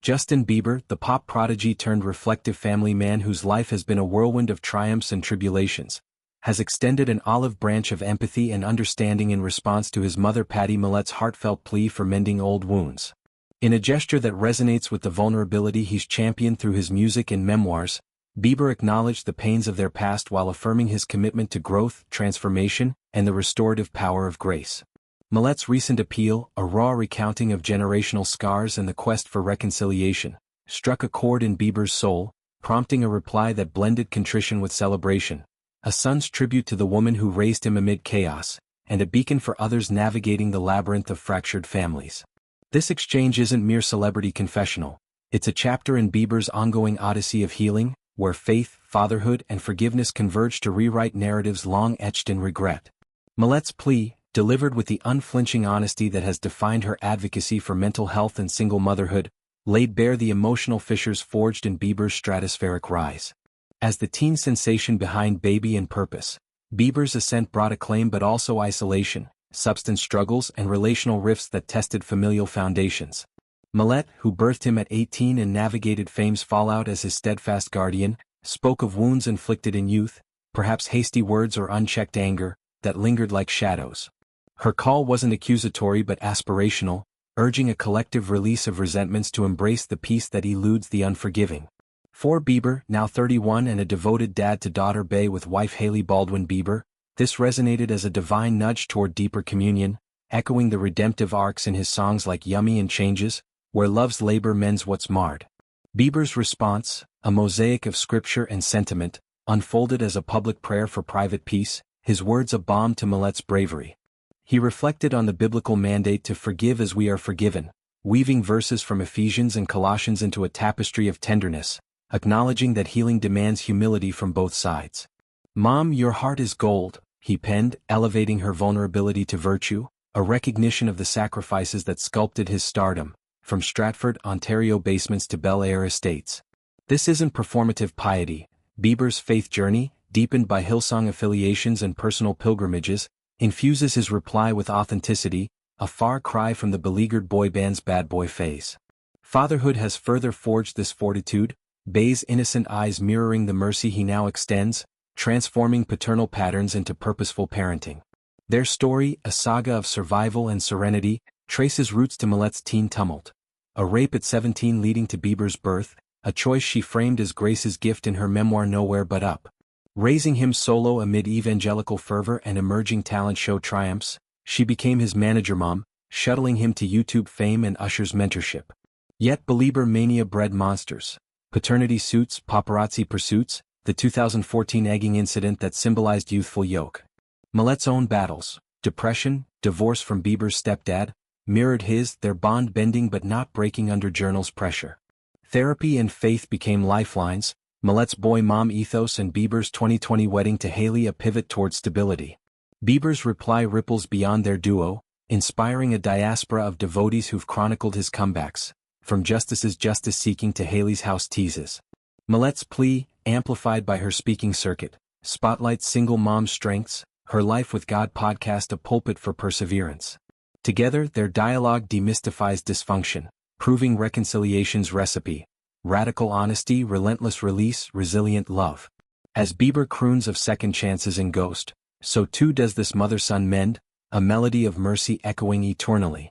Justin Bieber, the pop prodigy turned reflective family man whose life has been a whirlwind of triumphs and tribulations, has extended an olive branch of empathy and understanding in response to his mother Pattie Mallette's heartfelt plea for mending old wounds. In a gesture that resonates with the vulnerability he's championed through his music and memoirs, Bieber acknowledged the pains of their past while affirming his commitment to growth, transformation, and the restorative power of grace. Mallette's recent appeal, a raw recounting of generational scars and the quest for reconciliation, struck a chord in Bieber's soul, prompting a reply that blended contrition with celebration, a son's tribute to the woman who raised him amid chaos, and a beacon for others navigating the labyrinth of fractured families. This exchange isn't mere celebrity confessional, it's a chapter in Bieber's ongoing odyssey of healing, where faith, fatherhood, and forgiveness converge to rewrite narratives long etched in regret. Mallette's plea, delivered with the unflinching honesty that has defined her advocacy for mental health and single motherhood, laid bare the emotional fissures forged in Bieber's stratospheric rise. As the teen sensation behind Baby and Purpose, Bieber's ascent brought acclaim but also isolation, substance struggles, and relational rifts that tested familial foundations. Mallette, who birthed him at 18 and navigated fame's fallout as his steadfast guardian, spoke of wounds inflicted in youth, perhaps hasty words or unchecked anger, that lingered like shadows. Her call wasn't accusatory but aspirational, urging a collective release of resentments to embrace the peace that eludes the unforgiving. For Bieber, now 31 and a devoted dad to daughter Bey with wife Hailey Baldwin Bieber, this resonated as a divine nudge toward deeper communion, echoing the redemptive arcs in his songs like Yummy and Changes, where love's labor mends what's marred. Bieber's response, a mosaic of scripture and sentiment, unfolded as a public prayer for private peace, his words a balm to Mallette's bravery. He reflected on the biblical mandate to forgive as we are forgiven, weaving verses from Ephesians and Colossians into a tapestry of tenderness, acknowledging that healing demands humility from both sides. "Mom, your heart is gold," he penned, elevating her vulnerability to virtue, a recognition of the sacrifices that sculpted his stardom, from Stratford, Ontario basements to Bel Air estates. This isn't performative piety. Bieber's faith journey, deepened by Hillsong affiliations and personal pilgrimages, infuses his reply with authenticity, a far cry from the beleaguered boy band's bad boy phase. Fatherhood has further forged this fortitude, Bey's innocent eyes mirroring the mercy he now extends, transforming paternal patterns into purposeful parenting. Their story, a saga of survival and serenity, traces roots to Mallette's teen tumult. A rape at 17 leading to Bieber's birth, a choice she framed as Grace's gift in her memoir Nowhere But Up. Raising him solo amid evangelical fervor and emerging talent show triumphs, she became his manager mom, shuttling him to YouTube fame and Usher's mentorship. Yet Belieber mania bred monsters. Paternity suits, paparazzi pursuits, the 2014 egging incident that symbolized youthful yoke. Mallette's own battles, depression, divorce from Bieber's stepdad, mirrored his, their bond bending but not breaking under journal's pressure. Therapy and faith became lifelines, Mallette's boy-mom ethos and Bieber's 2020 wedding to Hailey a pivot toward stability. Bieber's reply ripples beyond their duo, inspiring a diaspora of devotees who've chronicled his comebacks, from Justice's justice-seeking to Hailey's house teases. Mallette's plea, amplified by her speaking circuit, spotlights single mom's strengths, her Life with God podcast a pulpit for perseverance. Together, their dialogue demystifies dysfunction, proving reconciliation's recipe: radical honesty, relentless release, resilient love. As Bieber croons of second chances in Ghost, so too does this mother-son mend, a melody of mercy echoing eternally.